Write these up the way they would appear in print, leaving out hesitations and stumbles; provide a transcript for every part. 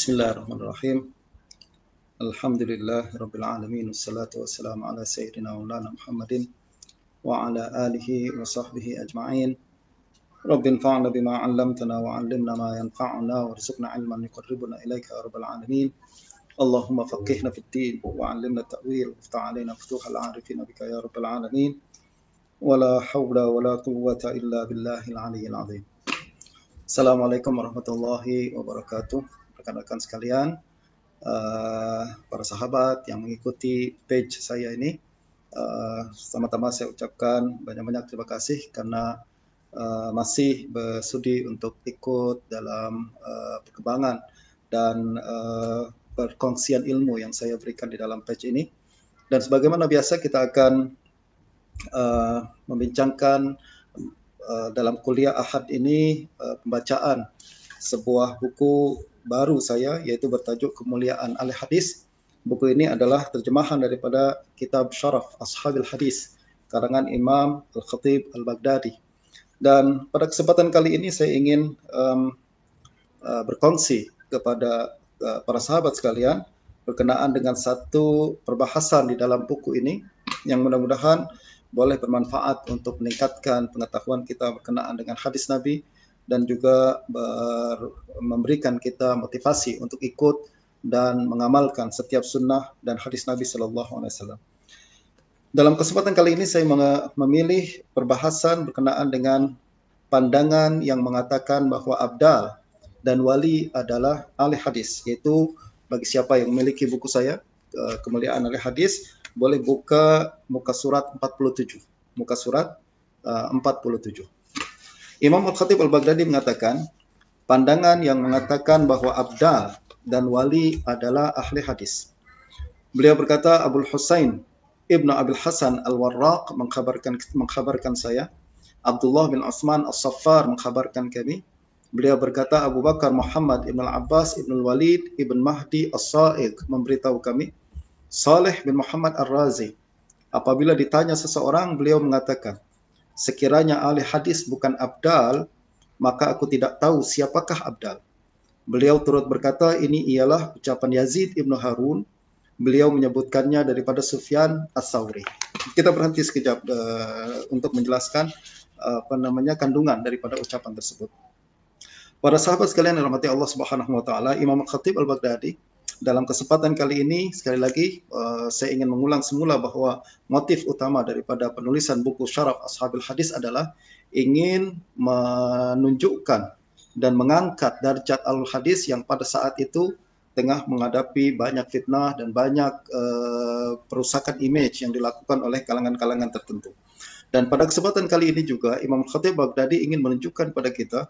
Bismillahirrahmanirrahim. Alhamdulillah Rabbil Alamin. Wassalatu wassalamu ala Sayyidina Maulana Muhammadin wa ala alihi wa sahbihi ajma'in. Rabbi anfa'na bima 'allamtana wa 'allimna ma yanfa'una warzuqna 'ilman yuqarribuna ilaika ya Rabbal Alamin. Allahumma faqihna fid din wa 'allimna ta'wil waftah 'alaina futuhal 'arifin bika ya Rabbal Alamin. Wala hawla wala quwwata illa billahil 'aliyyil 'azim. Assalamualaikum warahmatullahi wabarakatuh. Rekan-rekan sekalian, para sahabat yang mengikuti page saya ini, pertama-tama saya ucapkan banyak-banyak terima kasih karena masih bersudi untuk ikut dalam perkembangan dan perkongsian ilmu yang saya berikan di dalam page ini. Dan sebagaimana biasa kita akan membincangkan dalam kuliah Ahad ini pembacaan sebuah buku baru saya, yaitu bertajuk Kemuliaan Ahli Hadis. Buku ini adalah terjemahan daripada kitab Syaraf Ashabil Hadis karangan Imam Al-Khatib Al-Baghdadi. Dan pada kesempatan kali ini saya ingin berkongsi kepada para sahabat sekalian berkenaan dengan satu perbahasan di dalam buku ini yang mudah-mudahan boleh bermanfaat untuk meningkatkan pengetahuan kita berkenaan dengan hadis Nabi dan juga memberikan kita motivasi untuk ikut dan mengamalkan setiap sunnah dan hadis Nabi Sallallahu Alaihi Wasallam. Dalam kesempatan kali ini saya memilih perbahasan berkenaan dengan pandangan yang mengatakan bahwa abdal dan wali adalah ahli hadis, yaitu bagi siapa yang memiliki buku saya Kemuliaan Ahli Hadis, boleh buka muka surat 47. Muka surat 47. Imam Al-Khatib Al-Baghdadi mengatakan, pandangan yang mengatakan bahwa abdal dan wali adalah ahli hadis. Beliau berkata, Abul Husain Ibnu Abil Hasan Al-Warraq mengkhabarkan saya. Abdullah bin Utsman As-Saffar mengkhabarkan kami. Beliau berkata, Abu Bakar Muhammad Ibn Al-Abbas Ibn Al-Walid Ibn Mahdi As-Sa'iq memberitahu kami. Saleh bin Muhammad Ar-Razi, apabila ditanya seseorang, beliau mengatakan, sekiranya ahli hadis bukan abdal, maka aku tidak tahu siapakah abdal. Beliau turut berkata, ini ialah ucapan Yazid ibn Harun. Beliau menyebutkannya daripada Sufyan Ats-Tsauri. Kita berhenti sekejap untuk menjelaskan kandungan daripada ucapan tersebut. Para sahabat sekalian yang dirahmati Allah Subhanahu wa taala, Imam Khatib Al-Baghdadi dalam kesempatan kali ini sekali lagi saya ingin mengulang semula bahwa motif utama daripada penulisan buku Syaraf Ashabil Hadis adalah ingin menunjukkan dan mengangkat darjat al-hadis yang pada saat itu tengah menghadapi banyak fitnah dan banyak perusakan image yang dilakukan oleh kalangan-kalangan tertentu. Dan pada kesempatan kali ini juga Imam Khatib Baghdadi ingin menunjukkan pada kita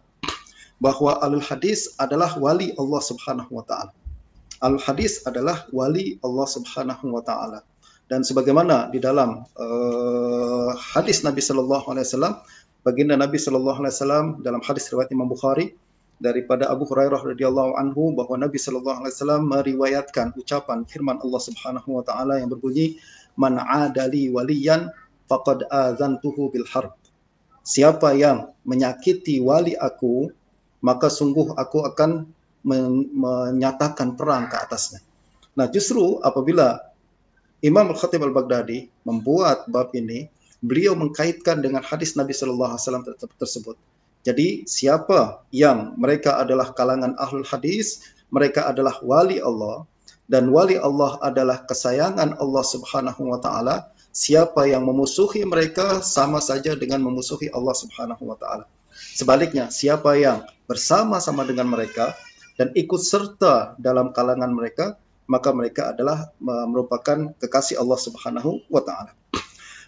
bahwa al-hadis adalah wali Allah Subhanahu wa taala. Al-hadis adalah wali Allah Subhanahu wa taala. Dan sebagaimana di dalam hadis Nabi sallallahu alaihi wasallam, baginda Nabi sallallahu alaihi wasallam dalam hadis riwayat Imam Bukhari daripada Abu Hurairah radhiyallahu anhu bahwa Nabi sallallahu alaihi wasallam meriwayatkan ucapan firman Allah Subhanahu wa taala yang berbunyi, "Man 'adali waliyan faqad azantuhu bil harb." Siapa yang menyakiti wali aku, maka sungguh aku akan menyatakan perang ke atasnya. Nah, justru apabila Imam Al-Khatib Al-Baghdadi membuat bab ini, beliau mengkaitkan dengan hadis Nabi Sallallahu Alaihi Wasallam tersebut. Jadi siapa yang mereka adalah kalangan ahlul hadis, mereka adalah wali Allah, dan wali Allah adalah kesayangan Allah Subhanahu wa taala. Siapa yang memusuhi mereka sama saja dengan memusuhi Allah Subhanahu wa taala. Sebaliknya, siapa yang bersama-sama dengan mereka dan ikut serta dalam kalangan mereka, maka mereka adalah merupakan kekasih Allah Subhanahu wa taala.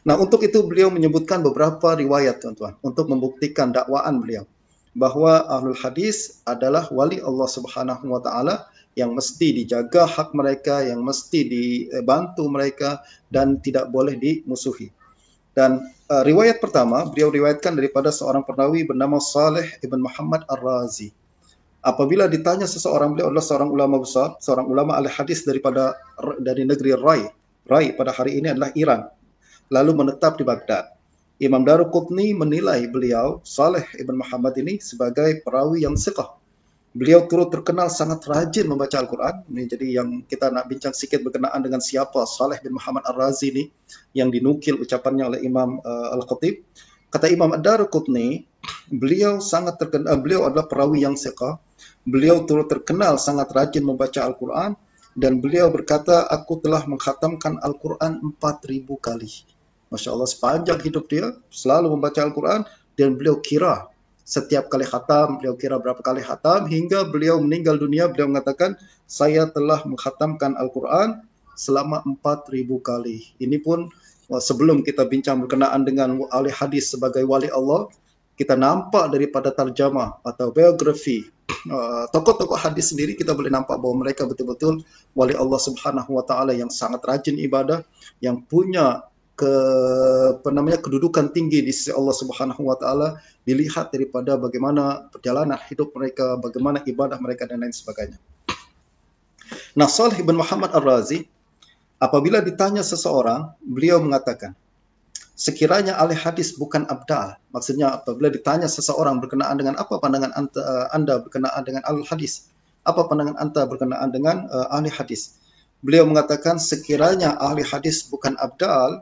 Nah, untuk itu beliau menyebutkan beberapa riwayat, teman-teman, untuk membuktikan dakwaan beliau bahwa ahlul hadis adalah wali Allah Subhanahu wa taala yang mesti dijaga hak mereka, yang mesti dibantu mereka dan tidak boleh dimusuhi. Dan riwayat pertama beliau riwayatkan daripada seorang perawi bernama Saleh ibn Muhammad Ar-Razi. Apabila ditanya seseorang, beliau adalah seorang ulama besar, seorang ulama ahli hadis dari negeri Rai pada hari ini adalah Iran, lalu menetap di Baghdad. Imam Daruqutni menilai beliau, Saleh ibn Muhammad ini, sebagai perawi yang thiqah, Beliau turut terkenal sangat rajin membaca Al-Quran. Ini jadi yang kita nak bincang sedikit berkenaan dengan siapa Saleh bin Muhammad Ar-Razi ini, yang dinukil ucapannya oleh Imam Al-Khatib. Kata Imam Ad-Darqutni, beliau sangat terkenal, beliau adalah perawi yang thiqah. Beliau turut terkenal sangat rajin membaca Al-Quran, dan beliau berkata, aku telah mengkhatamkan Al-Quran 4.000 kali. Masya Allah, sepanjang hidup dia selalu membaca Al-Quran, dan beliau kira setiap kali khatam, beliau kira berapa kali khatam, hingga beliau meninggal dunia, beliau mengatakan, saya telah mengkhatamkan Al-Quran selama 4.000 kali. Ini pun sebelum kita bincang berkenaan dengan ahli hadis sebagai wali Allah, kita nampak daripada tarjamah atau biografi tokoh-tokoh hadis sendiri, kita boleh nampak bahwa mereka betul-betul wali Allah Subhanahu wa taala yang sangat rajin ibadah, yang punya kedudukan tinggi di sisi Allah Subhanahu wa taala, dilihat daripada bagaimana perjalanan hidup mereka, bagaimana ibadah mereka dan lain sebagainya. Nah, Saleh bin Muhammad Ar-Razi, apabila ditanya seseorang, beliau mengatakan, sekiranya ahli hadis bukan abdal. Maksudnya apabila ditanya seseorang berkenaan dengan apa pandangan anda berkenaan dengan ahli hadis, apa pandangan anda berkenaan dengan ahli hadis, beliau mengatakan, sekiranya ahli hadis bukan abdal,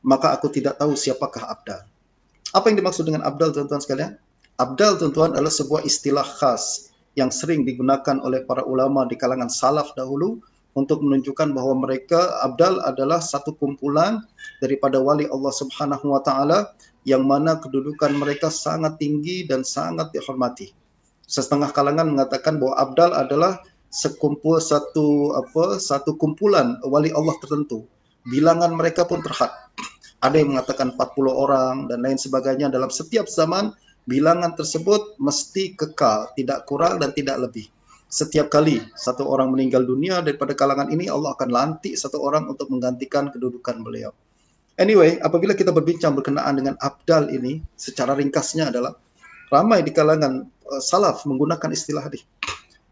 maka aku tidak tahu siapakah abdal. Apa yang dimaksud dengan abdal, tuan-tuan sekalian? Abdal, tuan-tuan, adalah sebuah istilah khas yang sering digunakan oleh para ulama di kalangan salaf dahulu untuk menunjukkan bahwa mereka, abdal adalah satu kumpulan daripada wali Allah Subhanahu wa taala yang mana kedudukan mereka sangat tinggi dan sangat dihormati. Setengah kalangan mengatakan bahwa abdal adalah satu kumpulan wali Allah tertentu. Bilangan mereka pun terhad. Ada yang mengatakan 40 orang dan lain sebagainya. Dalam setiap zaman, bilangan tersebut mesti kekal, tidak kurang dan tidak lebih. Setiap kali satu orang meninggal dunia daripada kalangan ini, Allah akan lantik satu orang untuk menggantikan kedudukan beliau. Anyway, apabila kita berbincang berkenaan dengan abdal ini, secara ringkasnya adalah ramai di kalangan salaf menggunakan istilah ini,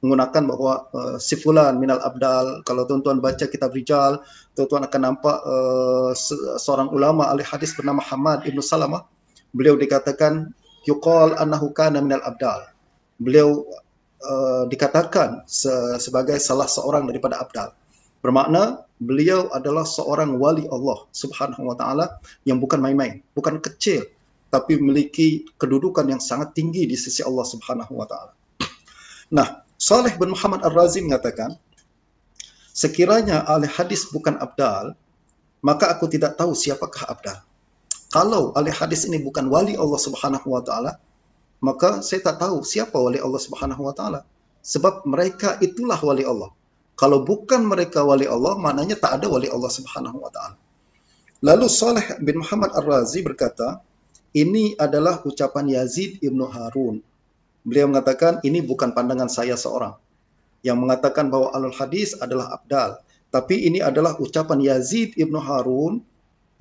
menggunakan bahwa si fulan minal abdal. Kalau tuan-tuan baca kitab Rijal, tuan-tuan akan nampak seorang ulama ahli hadis bernama Hamad Ibn Salamah. Beliau dikatakan yuqal annahu kana minal abdal. Beliau dikatakan sebagai salah seorang daripada abdal. Bermakna beliau adalah seorang wali Allah Subhanahu wa taala yang bukan main-main, bukan kecil, tapi memiliki kedudukan yang sangat tinggi di sisi Allah Subhanahu wa taala. Nah, Saleh bin Muhammad Ar-Razi mengatakan, sekiranya ahli hadis bukan abdal, maka aku tidak tahu siapakah abdal. Kalau ahli hadis ini bukan wali Allah Subhanahu wa taala, maka saya tak tahu siapa wali Allah Subhanahu wa taala. Sebab mereka itulah wali Allah. Kalau bukan mereka wali Allah, maknanya tak ada wali Allah Subhanahu wa taala. Lalu Saleh bin Muhammad Ar-Razi berkata, ini adalah ucapan Yazid ibn Harun. Beliau mengatakan, ini bukan pandangan saya seorang yang mengatakan bahwa ahlul hadis adalah abdal. Tapi ini adalah ucapan Yazid ibn Harun.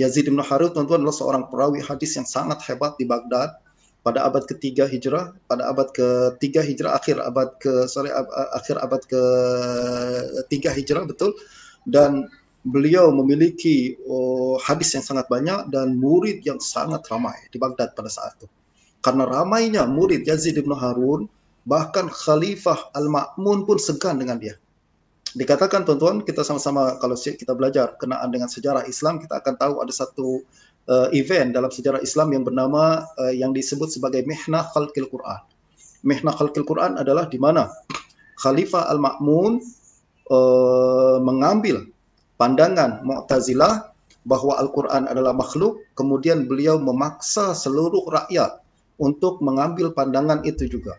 Yazid ibn Harun, tuan-tuan, adalah seorang perawi hadis yang sangat hebat di Baghdad pada abad ke-3 Hijrah, akhir abad ke-3 Hijrah, betul. Dan beliau memiliki hadis yang sangat banyak dan murid yang sangat ramai di Baghdad pada saat itu. Karena ramainya murid Yazid ibn Harun, bahkan Khalifah Al-Ma'mun pun segan dengan dia. Dikatakan, tuan-tuan, kita sama-sama kalau kita belajar kenaan dengan sejarah Islam, kita akan tahu ada satu event dalam sejarah Islam yang bernama, yang disebut sebagai Mihnah Khalqil Quran. Mihnah Khalqil Quran adalah di mana Khalifah Al-Ma'mun mengambil pandangan Mu'tazilah bahwa Al-Quran adalah makhluk, kemudian beliau memaksa seluruh rakyat untuk mengambil pandangan itu juga.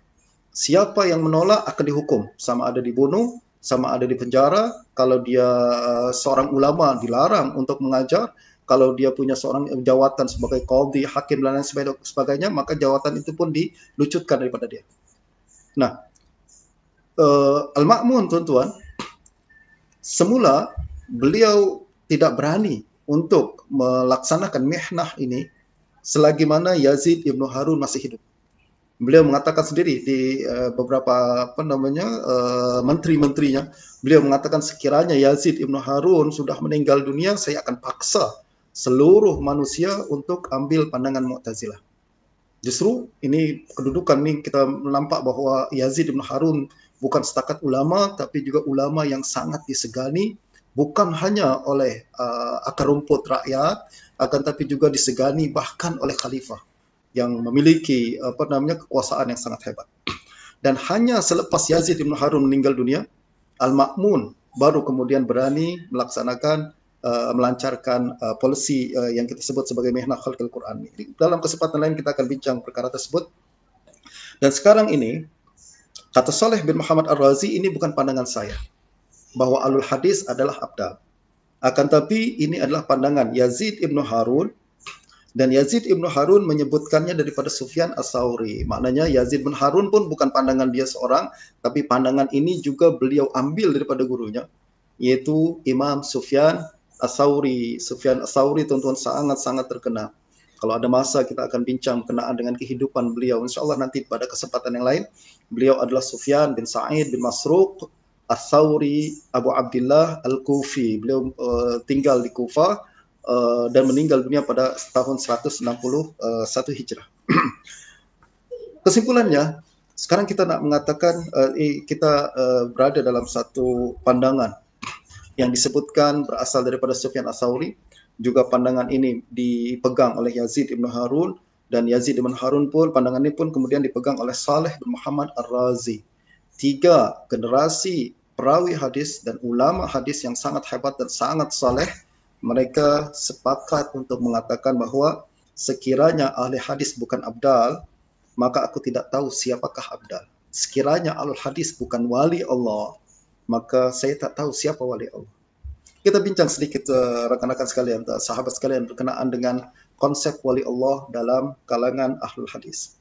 Siapa yang menolak akan dihukum, sama ada dibunuh, sama ada di penjara. Kalau dia seorang ulama, dilarang untuk mengajar. Kalau dia punya seorang jawatan sebagai qadhi, hakim dan lain sebagainya, maka jawatan itu pun dilucutkan daripada dia. Nah, Al-Ma'mun, tuan-tuan, semula beliau tidak berani untuk melaksanakan mihnah ini selagi mana Yazid ibn Harun masih hidup. Beliau mengatakan sendiri di beberapa menteri-menterinya, beliau mengatakan, sekiranya Yazid ibn Harun sudah meninggal dunia, saya akan paksa seluruh manusia untuk ambil pandangan Mu'tazilah. Justru ini kedudukan nih kita nampak bahwa Yazid bin Harun bukan setakat ulama, tapi juga ulama yang sangat disegani, bukan hanya oleh akar rumput rakyat, akan tapi juga disegani bahkan oleh khalifah yang memiliki kekuasaan yang sangat hebat. Dan hanya selepas Yazid bin Harun meninggal dunia, Al-Ma'mun baru kemudian berani melaksanakan melancarkan polisi yang kita sebut sebagai Mihnah Khalqil Quran. Dalam kesempatan lain kita akan bincang perkara tersebut. Dan sekarang ini, kata Saleh bin Muhammad Ar-Razi, ini bukan pandangan saya, bahwa alul hadis adalah abdal. Akan tapi ini adalah pandangan Yazid ibn Harun, dan Yazid ibn Harun menyebutkannya daripada Sufyan As-Sauri. Maknanya Yazid bin Harun pun bukan pandangan dia seorang, tapi pandangan ini juga beliau ambil daripada gurunya, yaitu Imam Sufyan As-Sauri. Sufyan As-Sauri tuan-tuan sangat-sangat terkenal. Kalau ada masa kita akan bincang berkenaan dengan kehidupan beliau. InsyaAllah nanti pada kesempatan yang lain. Beliau adalah Sufyan bin Sa'id bin Masruq As-Sauri Abu Abdullah Al-Kufi. Beliau tinggal di Kufah dan meninggal dunia pada tahun 161 Hijrah. Kesimpulannya, sekarang kita nak mengatakan kita berada dalam satu pandangan yang disebutkan berasal daripada Sufyan As-Sauri. Juga pandangan ini dipegang oleh Yazid ibn Harun, dan Yazid ibn Harun pun, pandangan ini pun kemudian dipegang oleh Saleh bin Muhammad Ar-Razi. 3 generasi perawi hadis dan ulama hadis yang sangat hebat dan sangat saleh, mereka sepakat untuk mengatakan bahwa sekiranya ahli hadis bukan abdal, maka aku tidak tahu siapakah abdal. Sekiranya ahli hadis bukan wali Allah, maka saya tak tahu siapa wali Allah. Kita bincang sedikit rekan-rekan sekalian, sahabat sekalian, berkenaan dengan konsep wali Allah dalam kalangan ahlul hadis.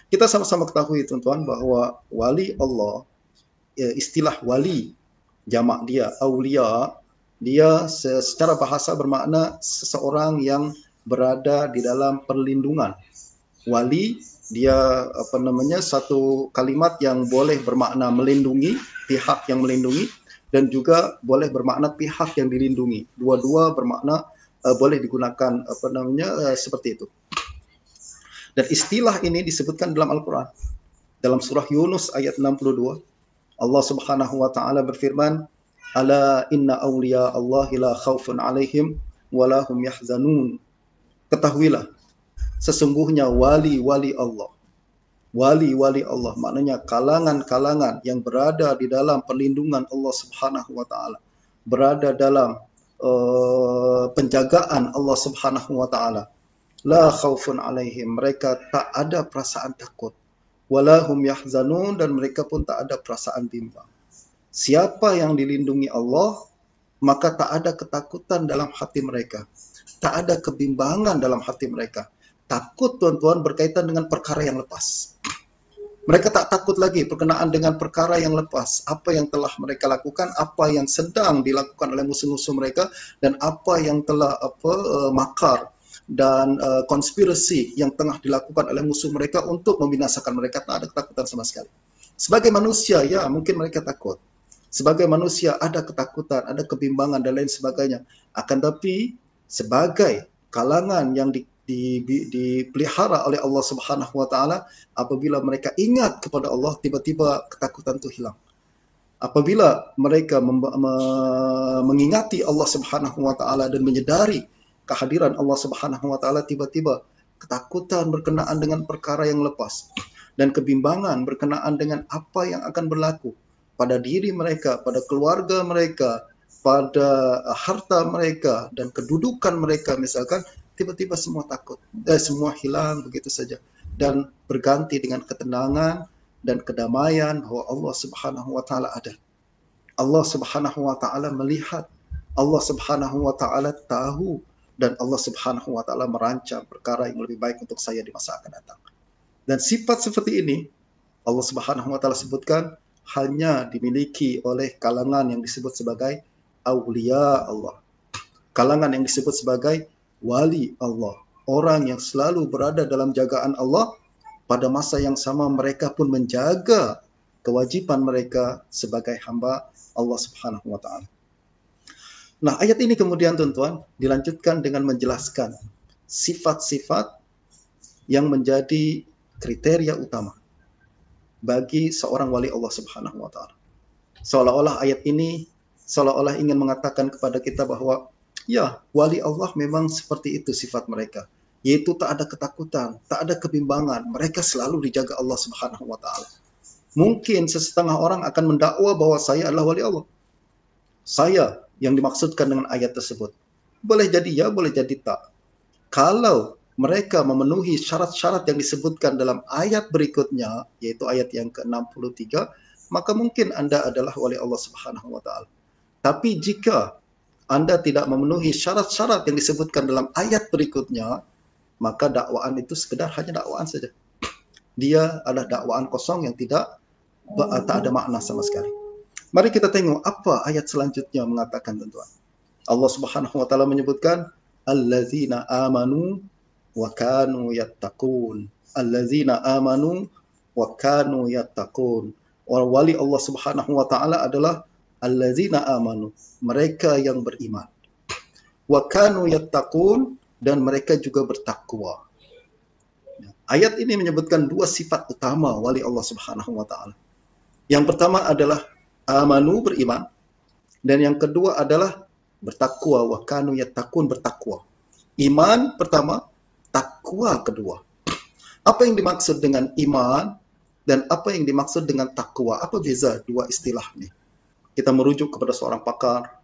Kita sama-sama ketahui tuan-tuan bahwa wali Allah, istilah wali, jamak dia aulia, dia secara bahasa bermakna seseorang yang berada di dalam perlindungan. Wali dia satu kalimat yang boleh bermakna melindungi, pihak yang melindungi, dan juga boleh bermakna pihak yang dilindungi. Dua-dua bermakna boleh digunakan seperti itu. Dan istilah ini disebutkan dalam Al-Quran. Dalam surah Yunus ayat 62, Allah Subhanahu wa taala berfirman, "Ala inna awliya Allahi la khaufun 'alaihim wa la hum yahzanun." Ketahuilah, sesungguhnya wali-wali Allah, wali-wali Allah, maknanya kalangan-kalangan yang berada di dalam perlindungan Allah Subhanahu wa taala, berada dalam penjagaan Allah Subhanahu wa taala. La khaufun alaihim, mereka tak ada perasaan takut. Walahum yahzanun, dan mereka pun tak ada perasaan bimbang. Siapa yang dilindungi Allah, maka tak ada ketakutan dalam hati mereka. Tak ada kebimbangan dalam hati mereka. Takut, tuan-tuan, berkaitan dengan perkara yang lepas. Mereka tak takut lagi berkenaan dengan perkara yang lepas. Apa yang telah mereka lakukan, apa yang sedang dilakukan oleh musuh-musuh mereka, dan apa yang telah makar dan konspirasi yang tengah dilakukan oleh musuh mereka untuk membinasakan mereka. Tak ada ketakutan sama sekali. Sebagai manusia, ya mungkin mereka takut. Sebagai manusia ada ketakutan, ada kebimbangan dan lain sebagainya. Akan tapi sebagai kalangan yang dipelihara oleh Allah Subhanahu wa taala, apabila mereka ingat kepada Allah, tiba-tiba ketakutan itu hilang. Apabila mereka mengingati Allah Subhanahu wa taala dan menyadari kehadiran Allah Subhanahu wa taala, tiba-tiba ketakutan berkenaan dengan perkara yang lepas dan kebimbangan berkenaan dengan apa yang akan berlaku pada diri mereka, pada keluarga mereka, pada harta mereka dan kedudukan mereka misalkan, tiba-tiba semua takut, semua hilang begitu saja, dan berganti dengan ketenangan dan kedamaian bahwa Allah Subhanahu wa taala ada. Allah Subhanahu wa taala melihat, Allah Subhanahu wa taala tahu, dan Allah Subhanahu wa taala merancang perkara yang lebih baik untuk saya di masa akan datang. Dan sifat seperti ini Allah Subhanahu wa taala sebutkan hanya dimiliki oleh kalangan yang disebut sebagai aulia Allah. Kalangan yang disebut sebagai wali Allah, orang yang selalu berada dalam jagaan Allah. Pada masa yang sama mereka pun menjaga kewajiban mereka sebagai hamba Allah Subhanahu wa taala. Nah, ayat ini kemudian tuan-tuan dilanjutkan dengan menjelaskan sifat-sifat yang menjadi kriteria utama bagi seorang wali Allah Subhanahu wa taala. Seolah-olah ayat ini seolah-olah ingin mengatakan kepada kita bahwa ya, wali Allah memang seperti itu sifat mereka, yaitu tak ada ketakutan, tak ada kebimbangan, mereka selalu dijaga Allah Subhanahu wa taala. Mungkin sesetengah orang akan mendakwa bahwa saya adalah wali Allah. Saya yang dimaksudkan dengan ayat tersebut. Boleh jadi ya, boleh jadi tak. Kalau mereka memenuhi syarat-syarat yang disebutkan dalam ayat berikutnya, yaitu ayat yang ke-63, maka mungkin Anda adalah wali Allah Subhanahu wa taala. Tapi jika Anda tidak memenuhi syarat-syarat yang disebutkan dalam ayat berikutnya, maka dakwaan itu sekedar hanya dakwaan saja. Dia adalah dakwaan kosong yang tak ada makna sama sekali. Mari kita tengok apa ayat selanjutnya mengatakan, tuan-tuan. Allah Subhanahu wa taala menyebutkan allazina amanu wa kanu yattaqun. Allazina amanu wa kanu yattaqun. Wali Allah Subhanahu wa taala adalah allazina amanu, mereka yang beriman. Wa kanu yattaqun, dan mereka juga bertakwa. Ayat ini menyebutkan dua sifat utama wali Allah Subhanahu wa taala. Yang pertama adalah amanu, beriman, dan yang kedua adalah bertakwa, wa kanu yattaqun, bertakwa. Iman pertama, takwa kedua. Apa yang dimaksud dengan iman dan apa yang dimaksud dengan takwa? Apa beza dua istilah ini? Kita merujuk kepada seorang pakar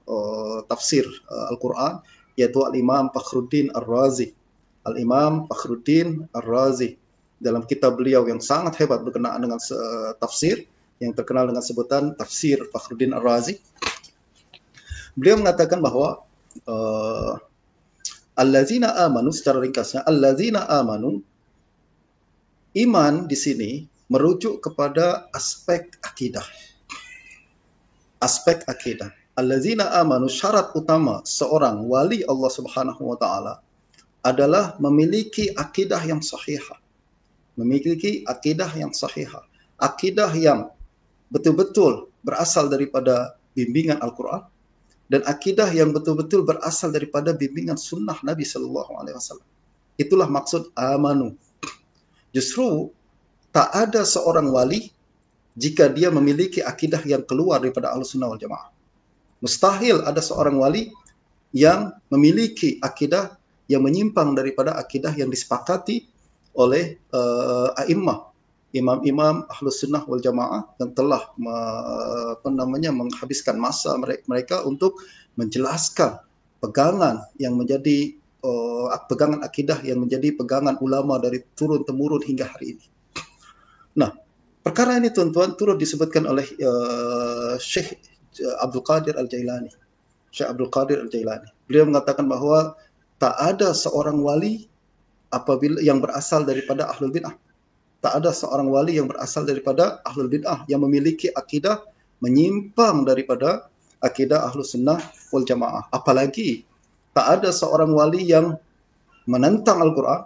tafsir Al-Quran, yaitu Al-Imam Fakhruddin Ar-Razi. Al-Imam Fakhruddin Ar-Razi, dalam kitab beliau yang sangat hebat berkenaan dengan tafsir, yang terkenal dengan sebutan Tafsir Fakhruddin Ar-Razi, beliau mengatakan bahwa allazina amanu, secara ringkasnya, allazina amanu, iman di sini merujuk kepada aspek akidah. Aspek akidah. Allazina amanu, syarat utama seorang wali Allah Subhanahu wa taala adalah memiliki akidah yang sahihah. Memiliki akidah yang sahihah. Akidah yang betul-betul berasal daripada bimbingan Al-Quran, dan akidah yang betul-betul berasal daripada bimbingan sunnah Nabi Sallallahu Alaihi Wasallam. Itulah maksud amanu. Justru tak ada seorang wali jika dia memiliki akidah yang keluar daripada Ahlussunnah wal Jamaah. Mustahil ada seorang wali yang memiliki akidah yang menyimpang daripada akidah yang disepakati oleh a'immah, imam-imam Ahlus Sunnah wal Jamaah yang telah menghabiskan masa mereka untuk menjelaskan pegangan yang menjadi pegangan akidah yang menjadi pegangan ulama dari turun-temurun hingga hari ini. Nah, perkara ini, tuan-tuan, turut disebutkan oleh Syekh Abdul Qadir Al-Jailani. Syekh Abdul Qadir Al-Jailani. Beliau mengatakan bahwa tak ada seorang wali apabila yang berasal daripada Ahlul Bid'ah. Tak ada seorang wali yang berasal daripada Ahlul Bid'ah yang memiliki akidah menyimpang daripada akidah Ahlus Sunnah wal Jamaah. Apalagi tak ada seorang wali yang menentang Al-Quran,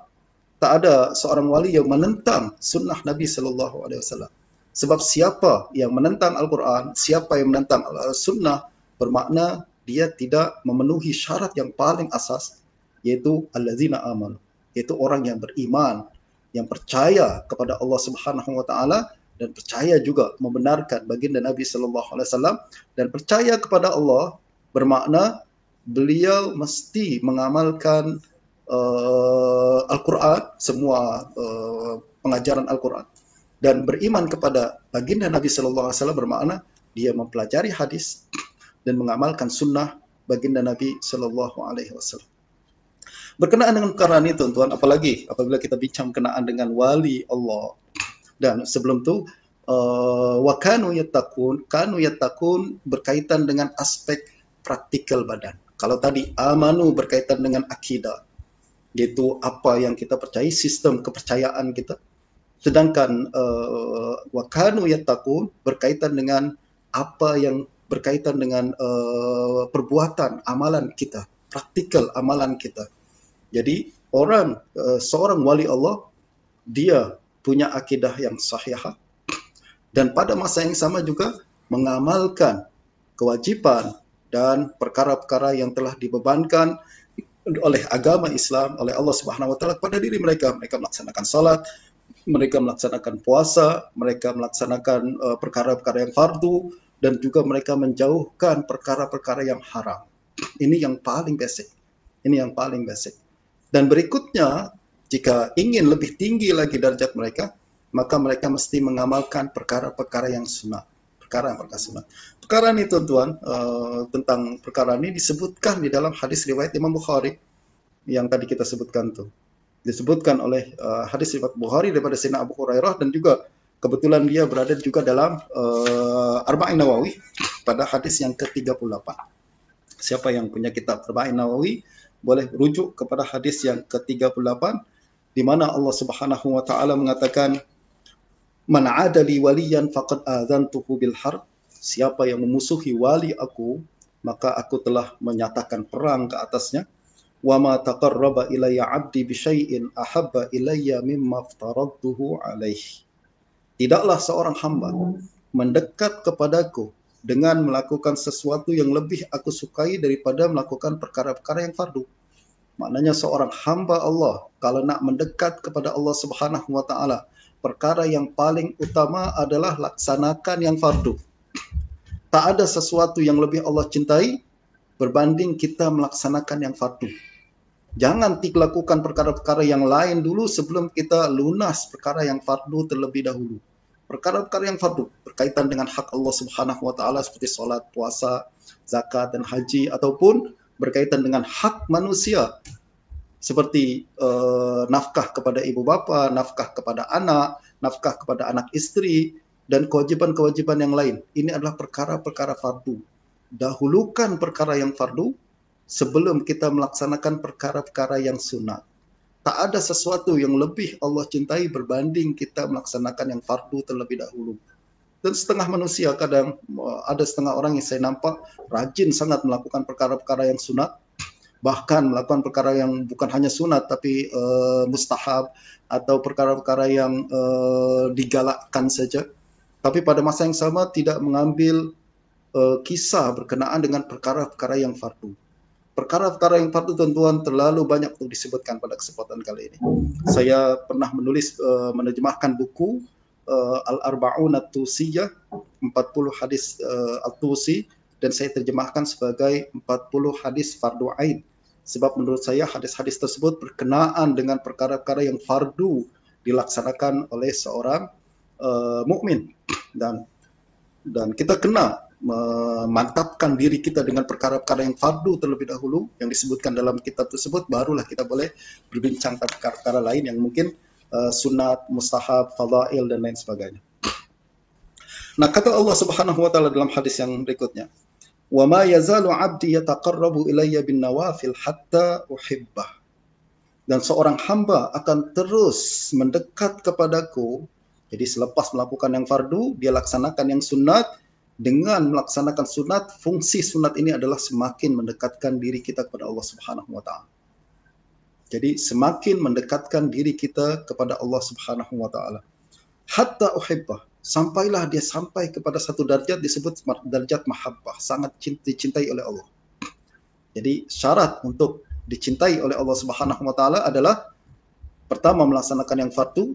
tak ada seorang wali yang menentang sunnah Nabi Sallallahu Alaihi Wasallam. Sebab siapa yang menentang Al-Quran, siapa yang menentang sunnah, bermakna dia tidak memenuhi syarat yang paling asas, yaitu allazina amanu, yaitu orang yang beriman, yang percaya kepada Allah Subhanahu wa taala, dan percaya juga membenarkan baginda Nabi Sallallahu Alaihi Wasallam, dan percaya kepada Allah bermakna beliau mesti mengamalkan Al-Quran, semua pengajaran Al-Quran, dan beriman kepada baginda Nabi Sallallahu Alaihi Wasallam bermakna dia mempelajari hadis dan mengamalkan sunnah baginda Nabi Sallallahu Alaihi Wasallam. Berkenaan dengan perkara ini, tuan-tuan, apalagi apabila kita bincang berkenaan dengan wali Allah. Dan sebelum itu, wa kanu yattaqun berkaitan dengan aspek praktikal badan. Kalau tadi amanu berkaitan dengan akidah, yaitu apa yang kita percayai, sistem kepercayaan kita. Sedangkan wa kanu yattaqun berkaitan dengan apa yang berkaitan dengan perbuatan, amalan kita, praktikal amalan kita. Jadi seorang wali Allah, dia punya akidah yang sahihah, dan pada masa yang sama juga mengamalkan kewajiban dan perkara-perkara yang telah dibebankan oleh agama Islam, oleh Allah Subhanahu wa taala kepada diri mereka. Mereka melaksanakan salat, mereka melaksanakan puasa, mereka melaksanakan perkara-perkara yang fardu, dan juga mereka menjauhkan perkara-perkara yang haram. Ini yang paling basic. Ini yang paling basic. Dan berikutnya, jika ingin lebih tinggi lagi derajat mereka, maka mereka mesti mengamalkan perkara-perkara yang sunat. Perkara-perkara sunat. Perkara ini tuan-tuan, tentang perkara ini disebutkan di dalam hadis riwayat Imam Bukhari yang tadi kita sebutkan tuh. Disebutkan oleh hadis riwayat Bukhari daripada Sayyidina Abu Hurairah, dan juga kebetulan dia berada juga dalam Arba'in Nawawi pada hadis yang ke-38. Siapa yang punya kitab Arba'in Nawawi boleh rujuk kepada hadis yang ke-38 di mana Allah Subhanahu wa taala mengatakan, "Man 'ada li waliyan faqad adzantuhu bil harb." Siapa yang memusuhi wali aku, maka aku telah menyatakan perang ke atasnya. "Wa ma taqarraba ilayya 'abdi bi syai'in ahabba ilayya mimma aftaradtuhu 'alaihi." Tidaklah seorang hamba mendekat kepadaku dengan melakukan sesuatu yang lebih aku sukai daripada melakukan perkara-perkara yang fardu. Maknanya seorang hamba Allah kalau nak mendekat kepada Allah Subhanahu wa taala, perkara yang paling utama adalah laksanakan yang fardu. Tak ada sesuatu yang lebih Allah cintai berbanding kita melaksanakan yang fardu. Jangan lakukan perkara-perkara yang lain dulu sebelum kita lunas perkara yang fardu terlebih dahulu. Perkara-perkara yang fardu berkaitan dengan hak Allah Subhanahu wa taala seperti salat, puasa, zakat dan haji, ataupun berkaitan dengan hak manusia seperti nafkah kepada ibu bapa, nafkah kepada anak, nafkah kepada anak istri, dan kewajiban-kewajiban yang lain. Ini adalah perkara-perkara fardu. Dahulukan perkara yang fardu sebelum kita melaksanakan perkara-perkara yang sunat. Tak ada sesuatu yang lebih Allah cintai berbanding kita melaksanakan yang fardu terlebih dahulu. Dan setengah manusia kadang, ada setengah orang yang saya nampak rajin sangat melakukan perkara-perkara yang sunat, bahkan melakukan perkara yang bukan hanya sunat tapi mustahab atau perkara-perkara yang digalakkan saja. Tapi pada masa yang sama tidak mengambil kisah berkenaan dengan perkara-perkara yang fardu. Perkara-perkara yang fardu tuan-tuan terlalu banyak untuk disebutkan pada kesempatan kali ini. Saya pernah menulis, menerjemahkan buku Al-Arba'un At-Tusiyah, 40 hadis At-Tusi, dan saya terjemahkan sebagai 40 hadis fardu ain. Sebab menurut saya hadis-hadis tersebut berkenaan dengan perkara-perkara yang fardu dilaksanakan oleh seorang mukmin, dan kita kena memantapkan diri kita dengan perkara-perkara yang fardu terlebih dahulu yang disebutkan dalam kitab tersebut, barulah kita boleh berbincang tentang perkara-perkara lain yang mungkin sunat, mustahab, fadail dan lain sebagainya. Nah, kata Allah Subhanahu wa taala dalam hadis yang berikutnya, "Wa ma yazalu 'abdi yataqarrabu ilayya bin nawafil hatta uhibbah." Dan seorang hamba akan terus mendekat kepadaku. Jadi selepas melakukan yang fardu, dia laksanakan yang sunat. Dengan melaksanakan sunat, fungsi sunat ini adalah semakin mendekatkan diri kita kepada Allah Subhanahu wa taala. Jadi semakin mendekatkan diri kita kepada Allah Subhanahu wa taala. Hatta uhibbah, sampailah dia sampai kepada satu derajat disebut derajat mahabbah, sangat dicintai oleh Allah. Jadi syarat untuk dicintai oleh Allah Subhanahu wa taala adalah pertama melaksanakan yang fardu,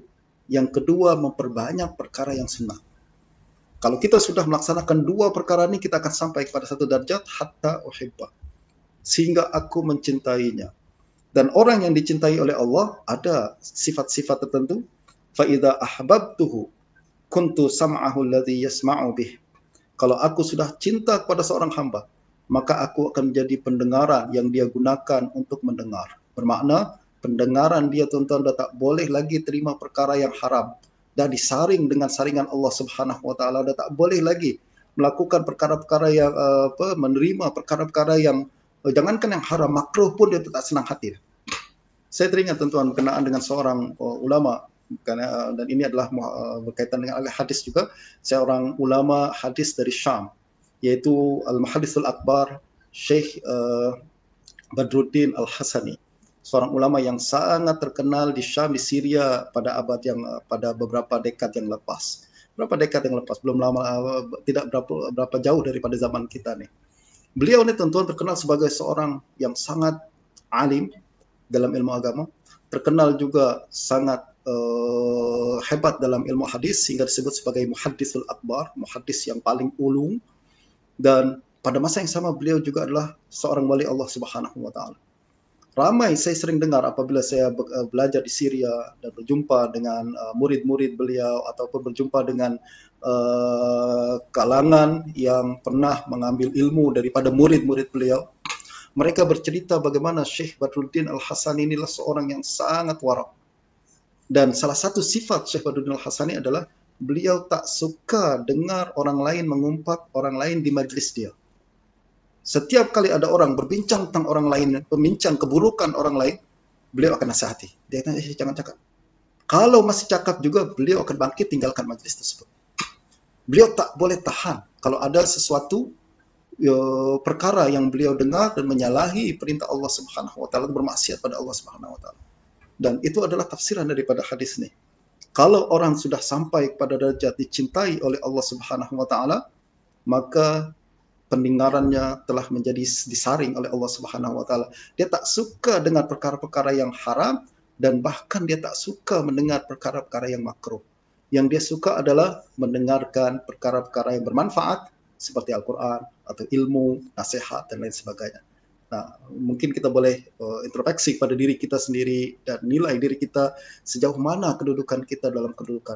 yang kedua memperbanyak perkara yang sunnah. Kalau kita sudah melaksanakan dua perkara ini, kita akan sampai kepada satu derajat hatta uhibbah, sehingga aku mencintainya. Dan orang yang dicintai oleh Allah ada sifat-sifat tertentu. Fa idza ahbabtuhu kuntu sam'ahu alladhi yasma'u bih. Kalau aku sudah cinta kepada seorang hamba, maka aku akan menjadi pendengaran yang dia gunakan untuk mendengar. Bermakna pendengaran dia tuan-tuan dah tak boleh lagi terima perkara yang haram. Dah disaring dengan saringan Allah Subhanahu wa taala, dah tak boleh lagi melakukan perkara-perkara yang menerima perkara-perkara yang jangankan yang haram, makruh pun dia tak senang hati. Saya teringat tuan-tuan berkenaan dengan seorang ulama, dan ini adalah berkaitan dengan hadis juga, seorang ulama hadis dari Syam, yaitu Al-Muhadditsul Akbar Syekh Badruddin Al-Hasani, seorang ulama yang sangat terkenal di Syam, di Syria pada abad yang pada beberapa dekad yang lepas. Belum lama, tidak berapa jauh daripada zaman kita nih. Beliau ini tentuan terkenal sebagai seorang yang sangat alim dalam ilmu agama, terkenal juga sangat hebat dalam ilmu hadis sehingga disebut sebagai muhaddisul akbar, muhaddis yang paling ulung. Dan pada masa yang sama beliau juga adalah seorang wali Allah Subhanahu wa taala. Ramai saya sering dengar apabila saya belajar di Syria dan berjumpa dengan murid-murid beliau ataupun berjumpa dengan kalangan yang pernah mengambil ilmu daripada murid-murid beliau. Mereka bercerita bagaimana Syekh Badruddin Al-Hasani inilah seorang yang sangat wara. Dan salah satu sifat Syekh Badruddin Al-Hasani adalah beliau tak suka dengar orang lain mengumpat orang lain di majlis dia. Setiap kali ada orang berbincang tentang orang lain, membincang keburukan orang lain, beliau akan nasihati. Dia kata, jangan cakap. Kalau masih cakap juga, beliau akan bangkit tinggalkan majlis tersebut. Beliau tak boleh tahan kalau ada sesuatu perkara yang beliau dengar dan menyalahi perintah Allah Subhanahu wa taala, bermaksiat pada Allah Subhanahu wa taala. Dan itu adalah tafsiran daripada hadis ini. Kalau orang sudah sampai pada derajat dicintai oleh Allah Subhanahu wa taala, maka pendengarannya telah menjadi disaring oleh Allah Subhanahu wa taala. Dia tak suka dengar perkara-perkara yang haram dan bahkan dia tak suka mendengar perkara-perkara yang makruh. Yang dia suka adalah mendengarkan perkara-perkara yang bermanfaat seperti Al-Qur'an atau ilmu, nasihat dan lain sebagainya. Nah, mungkin kita boleh introspeksi pada diri kita sendiri dan nilai diri kita sejauh mana kedudukan kita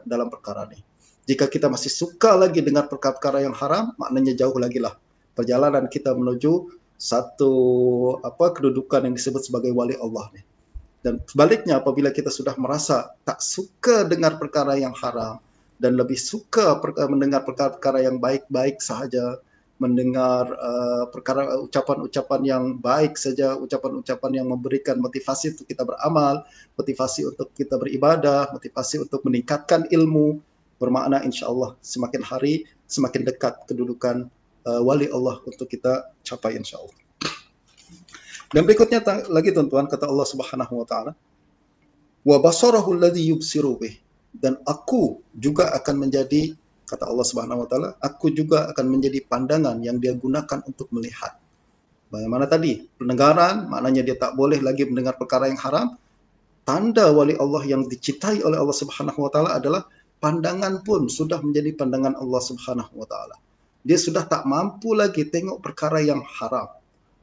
dalam perkara ini. Jika kita masih suka lagi dengar perkara-perkara yang haram, maknanya jauh lagi lah perjalanan kita menuju satu kedudukan yang disebut sebagai wali Allah nih. Dan sebaliknya apabila kita sudah merasa tak suka dengar perkara yang haram dan lebih suka mendengar perkara-perkara yang baik-baik sahaja, mendengar ucapan-ucapan yang baik saja, ucapan-ucapan yang memberikan motivasi untuk kita beramal, motivasi untuk kita beribadah, motivasi untuk meningkatkan ilmu, bermakna insya Allah semakin hari semakin dekat kedudukan wali Allah untuk kita capai insya Allah. Dan berikutnya lagi tuan-tuan, kata Allah Subhanahu wa taala, wa basarahu alladhi yubsiru bih, dan aku juga akan menjadi, kata Allah Subhanahu wa taala, aku juga akan menjadi pandangan yang dia gunakan untuk melihat. Bagaimana tadi? Pendengaran, maknanya dia tak boleh lagi mendengar perkara yang haram. Tanda wali Allah yang dicintai oleh Allah Subhanahu wa taala adalah pandangan pun sudah menjadi pandangan Allah Subhanahu wa taala. Dia sudah tak mampu lagi tengok perkara yang haram.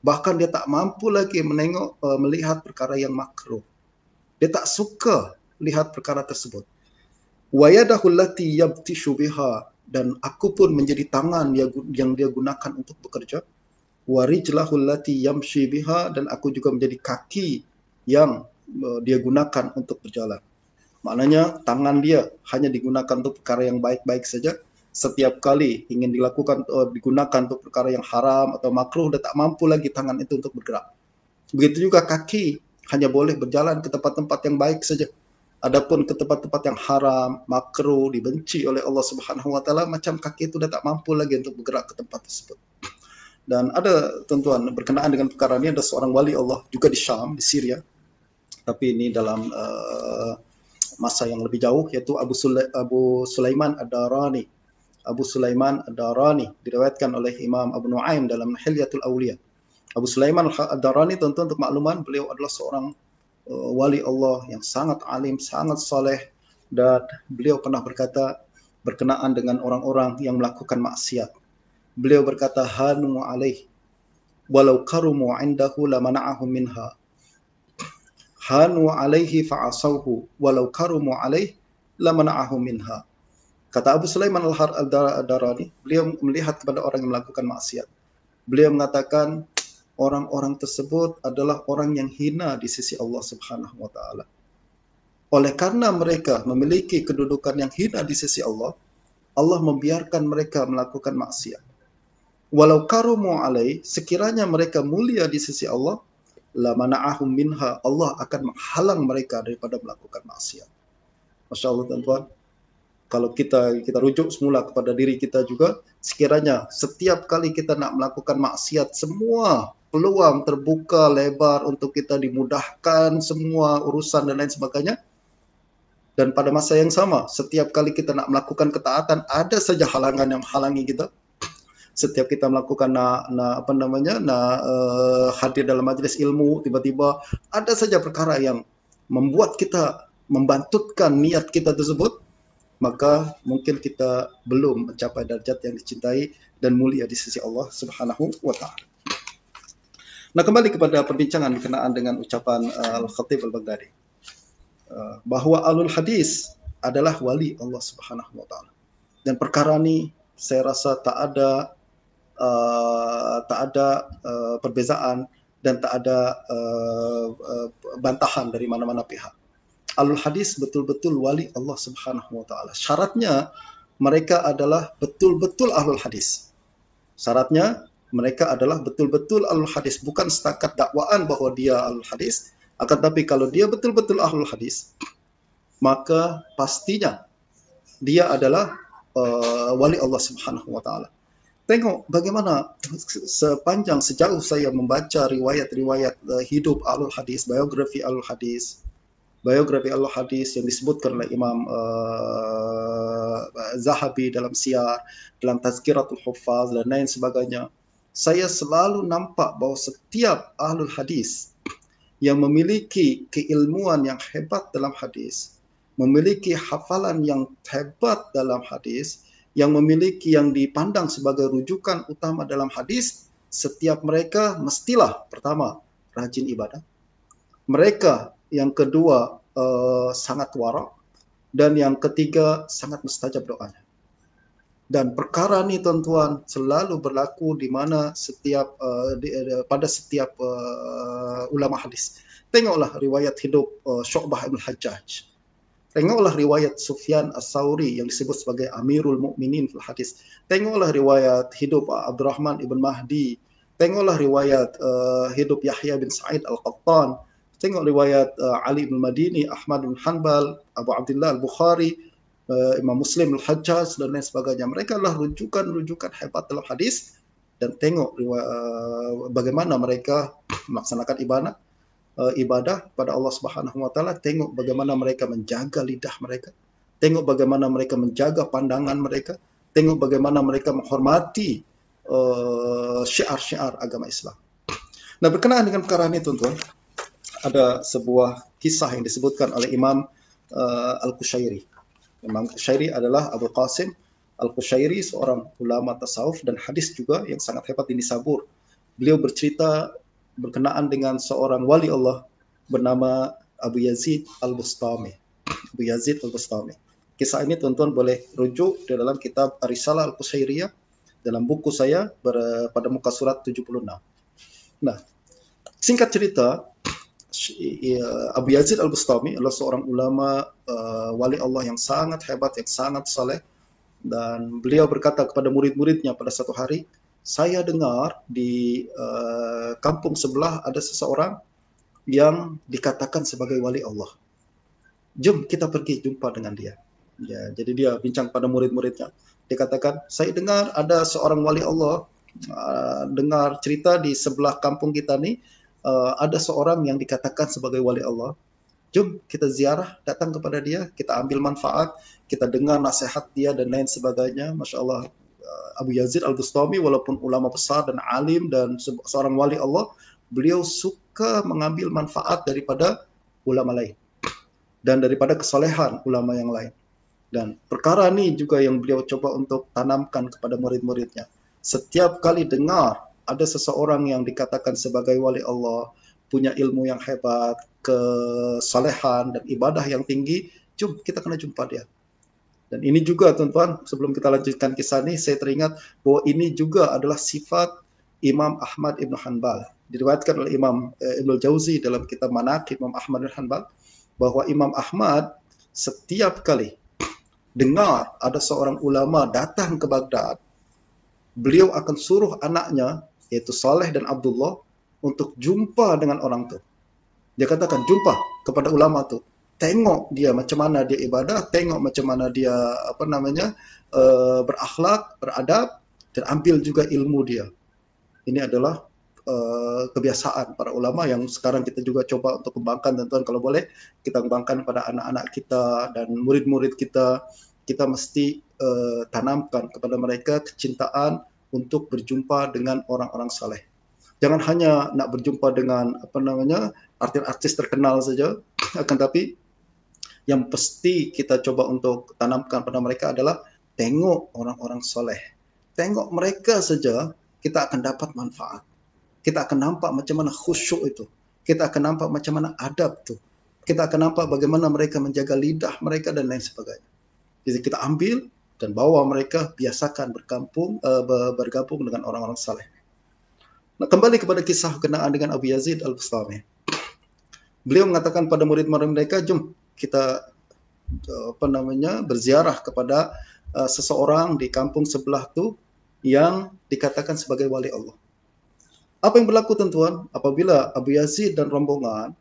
Bahkan dia tak mampu lagi melihat perkara yang makruh. Dia tak suka lihat perkara tersebut. Wa yadahu allati yabtishu biha, dan aku pun menjadi tangan yang dia gunakan untuk bekerja. Wa rijlahu allati yamshi biha, dan aku juga menjadi kaki yang dia gunakan untuk berjalan. Maknanya tangan dia hanya digunakan untuk perkara yang baik-baik saja. Setiap kali ingin digunakan untuk perkara yang haram atau makruh, dia tak mampu lagi tangan itu untuk bergerak. Begitu juga kaki hanya boleh berjalan ke tempat-tempat yang baik saja. Adapun ke tempat-tempat yang haram, makruh, dibenci oleh Allah Subhanahu wa taala, macam kaki itu dah tak mampu lagi untuk bergerak ke tempat tersebut. Dan ada tuan-tuan berkenaan dengan perkara ini, ada seorang wali Allah juga di Syam, di Syria. Tapi ini dalam masa yang lebih jauh, yaitu Abu Sulaiman Ad-Darani. Abu Sulaiman Ad-Darani diriwayatkan oleh Imam Abu Nuaim dalam Hilyatul Awliya. Abu Sulaiman Ad-Darani, tentu untuk makluman, beliau adalah seorang wali Allah yang sangat alim, sangat saleh, dan beliau pernah berkata berkenaan dengan orang-orang yang melakukan maksiat. Beliau berkata, hanu alaih walau karumu indahu lamana'ahum minha. Hanu alaihi fa'asauhu walau karumu alaih lamana'ahum minha. Kata Abu Sulaiman Al-Darani, beliau melihat kepada orang yang melakukan maksiat. Beliau mengatakan, orang-orang tersebut adalah orang yang hina di sisi Allah Subhanahu wa taala. Oleh karena mereka memiliki kedudukan yang hina di sisi Allah, Allah membiarkan mereka melakukan maksiat. Walau karumu alai, sekiranya mereka mulia di sisi Allah, la mana'ahum minha, Allah akan menghalang mereka daripada melakukan maksiat. Masya Allah tuan-tuan. Kalau kita rujuk semula kepada diri kita juga, sekiranya setiap kali kita nak melakukan maksiat, semua peluang terbuka lebar untuk kita dimudahkan semua urusan dan lain sebagainya. Dan pada masa yang sama, setiap kali kita nak melakukan ketaatan, ada saja halangan yang menghalangi kita. Setiap kita melakukan hadir dalam majelis ilmu, tiba-tiba ada saja perkara yang membuat kita membantutkan niat kita tersebut, maka mungkin kita belum mencapai derajat yang dicintai dan mulia di sisi Allah Subhanahu wa taala. Nah, kembali kepada perbincangan berkenaan dengan ucapan Al-Khatib Al-Baghdadi, bahwa alul hadis adalah wali Allah Subhanahu wa taala. Dan perkara ini saya rasa tak ada perbezaan dan tak ada bantahan dari mana-mana pihak. Alul hadis betul-betul wali Allah Subhanahu wa taala. Syaratnya mereka adalah betul-betul ahlul hadis. Syaratnya mereka adalah betul-betul ahlul hadis, bukan setakat dakwaan bahwa dia ahlul hadis, akan tapi kalau dia betul-betul ahlul hadis, maka pastinya dia adalah wali Allah Subhanahu wa taala. Tengok bagaimana sejauh saya membaca riwayat-riwayat hidup ahlul hadis, biografi ahlul hadis yang disebutkan oleh Imam Zahabi dalam Siyar, dalam Tazkiratul Huffaz dan lain sebagainya. Saya selalu nampak bahwa setiap ahlul hadis yang memiliki keilmuan yang hebat dalam hadis, memiliki hafalan yang hebat dalam hadis, yang dipandang sebagai rujukan utama dalam hadis, setiap mereka mestilah pertama rajin ibadah. Mereka yang kedua sangat wara, dan yang ketiga sangat mustajab doanya. Dan perkara ini tuan-tuan selalu berlaku di mana pada setiap ulama hadis. Tengoklah riwayat hidup Syu'bah ibn Hajjaj. Tengoklah riwayat Sufyan As-Sauri yang disebut sebagai Amirul Mukminin fil hadis. Tengoklah riwayat hidup Abdurrahman ibn Mahdi. Tengoklah riwayat hidup Yahya bin Sa'id Al-Qattan. Tengok riwayat Ali bin Madini, Ahmad bin Hanbal, Abu Abdullah Al-Bukhari, Imam Muslim Al-Hajjaj dan lain sebagainya. Mereka adalah rujukan-rujukan hebat dalam hadis. Dan tengok bagaimana mereka melaksanakan ibadah pada Allah Subhanahu wa taala. Tengok bagaimana mereka menjaga lidah mereka. Tengok bagaimana mereka menjaga pandangan mereka. Tengok bagaimana mereka menghormati syiar-syiar agama Islam. Nah, berkenaan dengan perkara ini tuan-tuan, ada sebuah kisah yang disebutkan oleh Imam Al-Qushairi. Imam Al-Qushairi adalah Abu Qasim Al-Qushairi, seorang ulama tasawuf dan hadis juga yang sangat hebat di Nisabur. Beliau bercerita berkenaan dengan seorang wali Allah bernama Abu Yazid Al-Bustami. Abu Yazid Al-Bustami. Kisah ini tuan-tuan boleh rujuk di dalam kitab Risalah Al-Qushairiyah dalam buku saya pada muka surat 76. Nah, singkat cerita, Abu Yazid Al-Bustami adalah seorang ulama wali Allah yang sangat hebat, yang sangat saleh, dan beliau berkata kepada murid-muridnya pada satu hari, saya dengar di kampung sebelah ada seseorang yang dikatakan sebagai wali Allah. Jom kita pergi jumpa dengan dia. Ya, jadi dia bincang pada murid-muridnya. Dia katakan, saya dengar ada seorang wali Allah, dengar cerita di sebelah kampung kita nih, ada seorang yang dikatakan sebagai wali Allah. Jom kita ziarah, datang kepada dia, kita ambil manfaat, kita dengar nasihat dia dan lain sebagainya. Masya Allah, Abu Yazid Al-Bustami walaupun ulama besar dan alim dan seorang wali Allah, beliau suka mengambil manfaat daripada ulama lain dan daripada kesolehan ulama yang lain. Dan perkara ini juga yang beliau coba untuk tanamkan kepada murid-muridnya. Setiap kali dengar ada seseorang yang dikatakan sebagai wali Allah, punya ilmu yang hebat, kesalehan dan ibadah yang tinggi, jom kita kena jumpa dia. Dan ini juga tuan-tuan, sebelum kita lanjutkan kisah ini, saya teringat bahwa ini juga adalah sifat Imam Ahmad Ibn Hanbal. Diriwayatkan oleh Imam Ibn Jauzi dalam kitab Manaqib Imam Ahmad Ibn Hanbal, bahwa Imam Ahmad setiap kali dengar ada seorang ulama datang ke Baghdad, beliau akan suruh anaknya, yaitu Saleh dan Abdullah, untuk jumpa dengan orang itu. Dia katakan, jumpa kepada ulama itu. Tengok dia macam mana dia ibadah, tengok macam mana dia berakhlak, beradab, dan ambil juga ilmu dia. Ini adalah kebiasaan para ulama yang sekarang kita juga coba untuk kembangkan, teman-teman. Kalau boleh kita kembangkan pada anak-anak kita dan murid-murid kita. Kita mesti tanamkan kepada mereka kecintaan untuk berjumpa dengan orang-orang saleh. Jangan hanya nak berjumpa dengan artis-artis terkenal saja, akan tapi yang pasti kita coba untuk tanamkan pada mereka adalah tengok orang-orang soleh. Tengok mereka saja, kita akan dapat manfaat. Kita akan nampak macam mana khusyuk itu. Kita akan nampak macam mana adab itu. Kita akan nampak bagaimana mereka menjaga lidah mereka dan lain sebagainya. Jadi kita ambil dan bawa mereka, biasakan bergabung dengan orang-orang saleh. Nah, kembali kepada kisah kenaan dengan Abu Yazid Al-Bustami. Beliau mengatakan pada murid-murid mereka, jom kita berziarah kepada seseorang di kampung sebelah tu yang dikatakan sebagai wali Allah. Apa yang berlaku tuan-tuan? Apabila Abu Yazid dan rombongan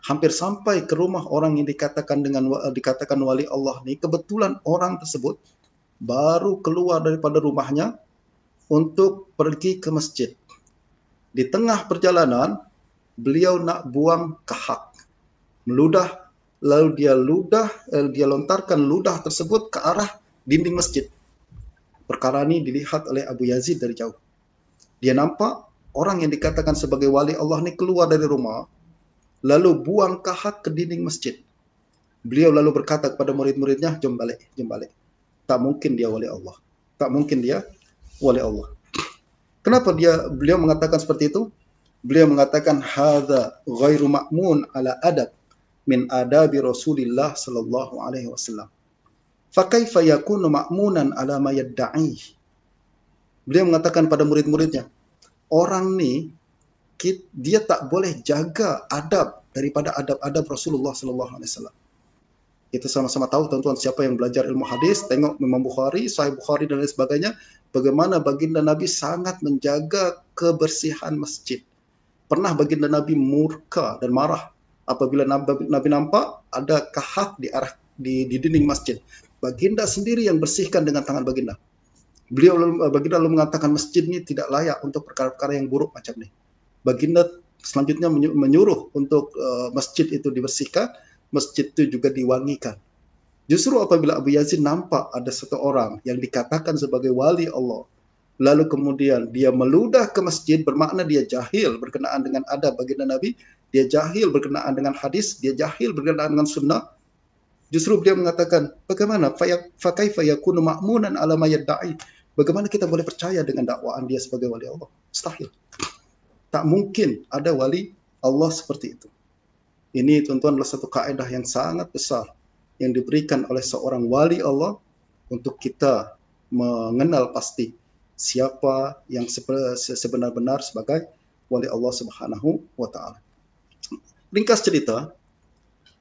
hampir sampai ke rumah orang yang dikatakan wali Allah ni, kebetulan orang tersebut baru keluar daripada rumahnya untuk pergi ke masjid. Di tengah perjalanan, beliau nak buang kahak, meludah, lalu dia lontarkan ludah tersebut ke arah dinding masjid. Perkara ini dilihat oleh Abu Yazid dari jauh. Dia nampak orang yang dikatakan sebagai wali Allah ni keluar dari rumah, lalu buang kahak ke dinding masjid. Beliau lalu berkata kepada murid-muridnya, jom balik. Tak mungkin dia wali Allah. Tak mungkin dia wali Allah. Kenapa beliau mengatakan seperti itu? Beliau mengatakan, hadza ghairu ma'mun ala adab min adabi Rasulillah sallallahu alaihi wasallam. Fa kaifa yakunu ma'munan ala ma yadda'i? Beliau mengatakan pada murid-muridnya, orang ni dia tak boleh jaga adab daripada adab-adab Rasulullah sallallahu alaihi wasallam. Kita sama-sama tahu tuan-tuan, siapa yang belajar ilmu hadis, tengok Imam Bukhari, Sahih Bukhari dan lain sebagainya, bagaimana baginda Nabi sangat menjaga kebersihan masjid. Pernah baginda Nabi murka dan marah apabila Nabi nampak ada kahak di dinding masjid. Baginda sendiri yang bersihkan dengan tangan baginda. Baginda lalu mengatakan masjid ini tidak layak untuk perkara-perkara yang buruk macam ni. Baginda selanjutnya menyuruh untuk masjid itu dibersihkan, masjid itu juga diwangikan. Justru apabila Abu Yazid nampak ada satu orang yang dikatakan sebagai wali Allah, lalu kemudian dia meludah ke masjid, bermakna dia jahil berkenaan dengan adab baginda Nabi, dia jahil berkenaan dengan hadis, dia jahil berkenaan dengan sunnah. Justru beliau mengatakan, bagaimana fa kaifa yakunu ma'munan ala ma yadda'i? Bagaimana kita boleh percaya dengan dakwaan dia sebagai wali Allah? Mustahil. Tak mungkin ada wali Allah seperti itu. Ini tuan-tuan adalah satu kaedah yang sangat besar yang diberikan oleh seorang wali Allah untuk kita mengenal pasti siapa yang sebenar-benar sebagai wali Allah Subhanahu wa taala. Ringkas cerita,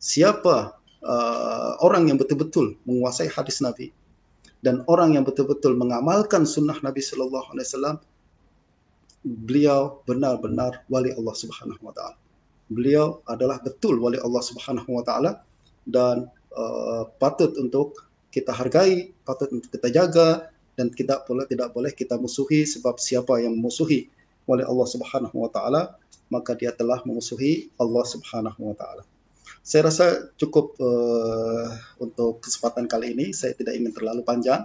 siapa orang yang betul-betul menguasai hadis Nabi dan orang yang betul-betul mengamalkan sunnah Nabi sallallahu alaihi wasallam, beliau benar-benar wali Allah Subhanahu wa taala. Beliau adalah betul wali Allah Subhanahu wa taala dan patut untuk kita hargai, patut untuk kita jaga, dan tidak boleh kita musuhi, sebab siapa yang memusuhi wali Allah Subhanahu wa taala, maka dia telah memusuhi Allah Subhanahu wa taala. Saya rasa cukup untuk kesempatan kali ini. Saya tidak ingin terlalu panjang.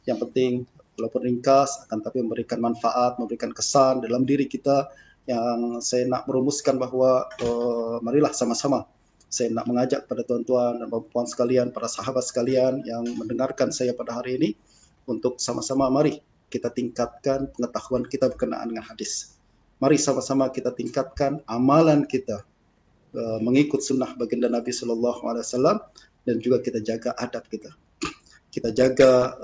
Yang penting walaupun ringkas akan tapi memberikan manfaat, memberikan kesan dalam diri kita. Yang saya nak merumuskan bahawa marilah sama-sama saya nak mengajak pada tuan-tuan dan puan sekalian, para sahabat sekalian yang mendengarkan saya pada hari ini, untuk sama-sama mari kita tingkatkan pengetahuan kita berkenaan dengan hadis. Mari sama-sama kita tingkatkan amalan kita mengikut sunnah baginda Nabi sallallahu alaihi wasallam, dan juga kita jaga adab kita. Kita jaga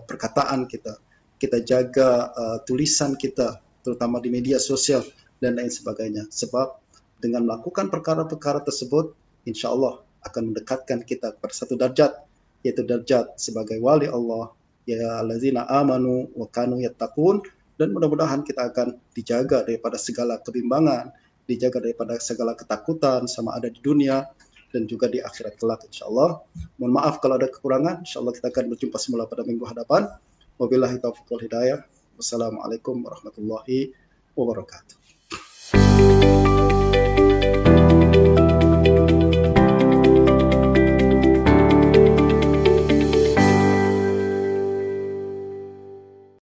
perkataan kita, kita jaga tulisan kita, terutama di media sosial dan lain sebagainya. Sebab dengan melakukan perkara-perkara tersebut, insya-Allah akan mendekatkan kita pada satu darjat, yaitu darjat sebagai wali Allah, ya allazina amanu wa kanu yattaqun, dan mudah-mudahan kita akan dijaga daripada segala kebimbangan, dijaga daripada segala ketakutan, sama ada di dunia dan juga di akhirat kelak, insya-Allah. Mohon maaf kalau ada kekurangan. Insya-Allah kita akan berjumpa semula pada minggu hadapan. Wabillahi taufiq wal hidayah. Wassalamualaikum warahmatullahi wabarakatuh.